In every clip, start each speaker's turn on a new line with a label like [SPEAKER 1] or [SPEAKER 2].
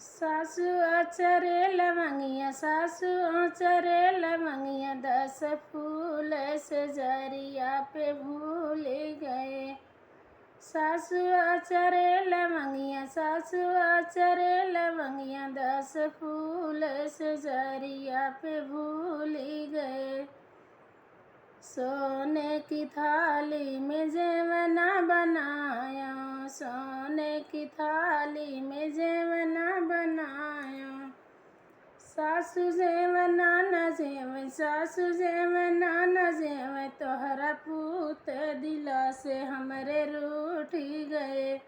[SPEAKER 1] सासु अचरे लवंगिया, सासु अचरे लवंगिया, 10 फूल से जरिया पे भूल गए। सासु अचरे लवंगिया, सासु अचरे लवंगिया, 10 फूल से जरिया पे भूल गए। सोने की थाली में जेवना बनाया, सोने की थाली में जेवना बनाया। सासु जेवना न जेव, सासु जेवना न जेव, तोहरा पूत दिला से हमरे रूठी गए।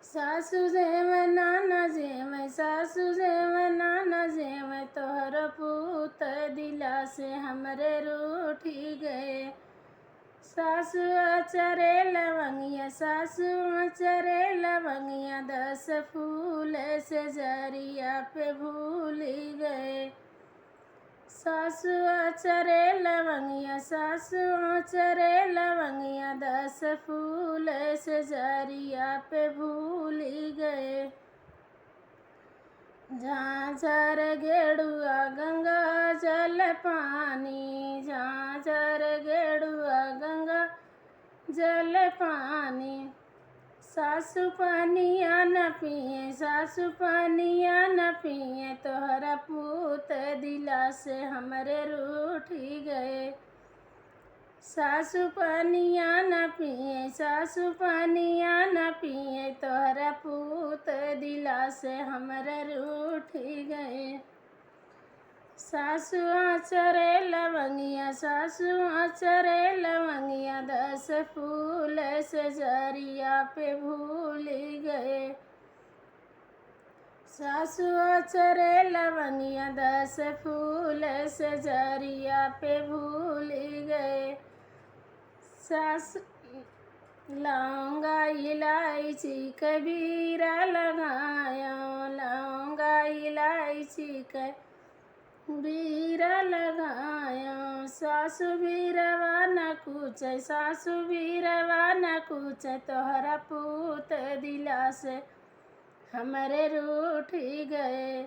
[SPEAKER 1] सासु जेवना न जेव, सासु जेवना न जेव, तोहर पूत दिला से हमरे रूठी गए। सासु अचरे लवंगिया, सासु अचरे लवंगिया, 10 फूल से जरिया पे भूल गए। सासु अचरे लवंगिया, सासु अचरे लवंगिया, 10 फूल से जरिया पे भूल गए। झांझर गेड़ुआ गंगा जल पानी, झांझर गेड़ुआ गंगा जल पानी। सासु पानिया न पिए, सासु पानिया न पिए, तोहरा पूत दिला से हमरे रूठी गए। सासु पानिया न पिए, सासु पानिया न पिए, तोहरा पूत दिला से हमरे रूठी गए। सासु अचरे लवंगिया, सासु अचरे लवंगिया, 10 फूल से जरिया पे भूल गए। सासु अचरे लवंगिया, 10 फूल से जरिया पे भूल गए। सासु लौंगा इलायची कबीरा लगाया, लौंगा इलायची बीरा लगाया। सासु बीरवा न कुछ, सासु बीरवा न कुछ, तोहरा पूत दिला से हमरे रूठी गए।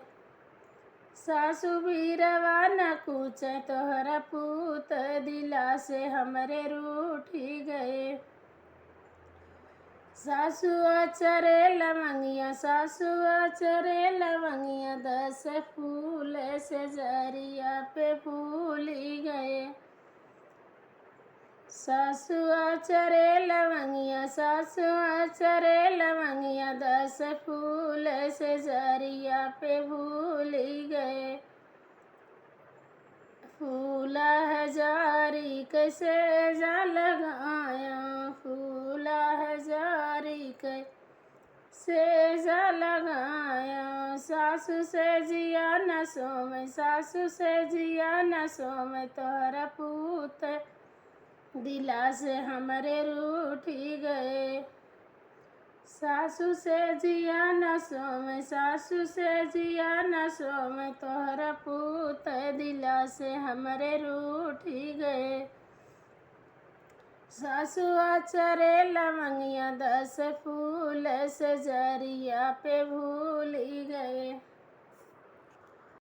[SPEAKER 1] सासु बीरवा न कुछ, तोहरा पूत दिला से हमरे रूठी गए। सासु अचरे लवंगिया, सासु अचरे लवंगिया, 10 फूल से जरिया पे भूल गए। सासु अचरे लवंगिया, सासु अचरे लवंगिया, 10 फूल से जरिया पे भूल गए। फूला हजारी कैसे जा लगाया, फूला हजारी कैसे जा लगाया। सासु से जिया न सोम, सासु से जिया न सोम, तोहरा पूत दिला से हमरे रूठी गए। सासु से जिया न सोम, सासु से जिया न सोम, तोहरा पूत दिला से हमरे रूठी गए। सासु अचरे लवंगिया, 10 फूल से जरिया पे भूल गए।